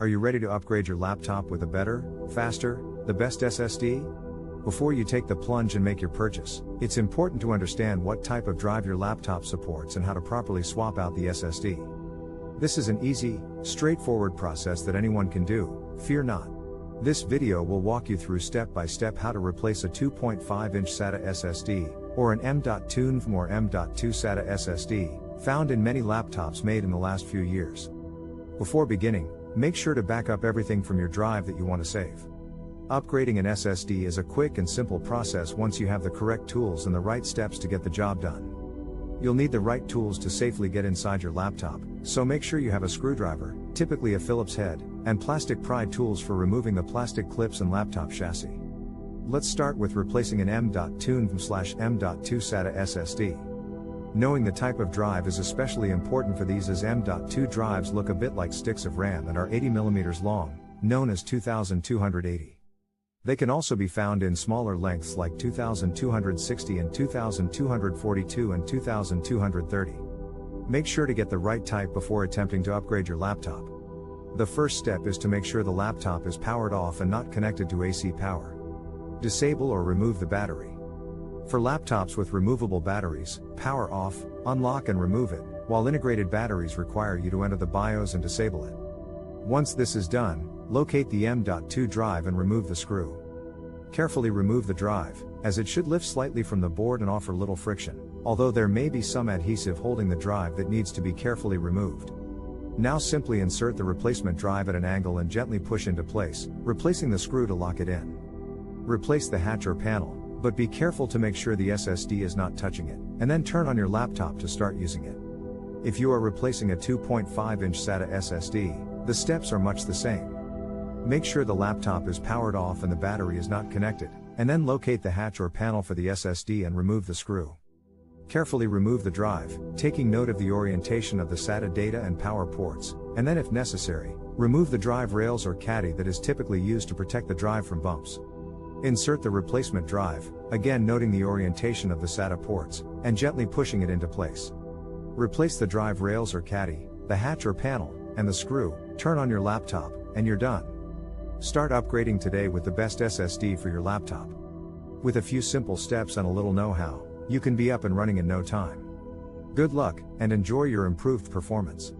Are you ready to upgrade your laptop with a better, faster, the best SSD? Before you take the plunge and make your purchase, it's important to understand what type of drive your laptop supports and how to properly swap out the SSD. This is an easy, straightforward process that anyone can do, fear not. This video will walk you through step by step how to replace a 2.5-inch SATA SSD, or an M.2 NVMe or M.2 SATA SSD, found in many laptops made in the last few years. Before beginning, make sure to back up everything from your drive that you want to save. Upgrading an SSD is a quick and simple process once you have the correct tools and the right steps to get the job done. You'll need the right tools to safely get inside your laptop, so make sure you have a screwdriver, typically a Phillips head, and plastic pry tools for removing the plastic clips and laptop chassis. Let's start with replacing an M.2 NVMe/M.2 SATA SSD. Knowing the type of drive is especially important for these, as M.2 drives look a bit like sticks of RAM and are 80mm long, known as 2280. They can also be found in smaller lengths like 2260 and 2242 and 2230. Make sure to get the right type before attempting to upgrade your laptop. The first step is to make sure the laptop is powered off and not connected to AC power. Disable or remove the battery. For laptops with removable batteries, power off, unlock and remove it, while integrated batteries require you to enter the BIOS and disable it. Once this is done, locate the M.2 drive and remove the screw. Carefully remove the drive, as it should lift slightly from the board and offer little friction, although there may be some adhesive holding the drive that needs to be carefully removed. Now simply insert the replacement drive at an angle and gently push into place, replacing the screw to lock it in. Replace the hatch or panel, but be careful to make sure the SSD is not touching it, and then turn on your laptop to start using it. If you are replacing a 2.5-inch SATA SSD, the steps are much the same. Make sure the laptop is powered off and the battery is not connected, and then locate the hatch or panel for the SSD and remove the screw. Carefully remove the drive, taking note of the orientation of the SATA data and power ports, and then if necessary, remove the drive rails or caddy that is typically used to protect the drive from bumps. Insert the replacement drive, again noting the orientation of the SATA ports, and gently pushing it into place. Replace the drive rails or caddy, the hatch or panel, and the screw, turn on your laptop, and you're done. Start upgrading today with the best SSD for your laptop. With a few simple steps and a little know-how, you can be up and running in no time. Good luck, and enjoy your improved performance.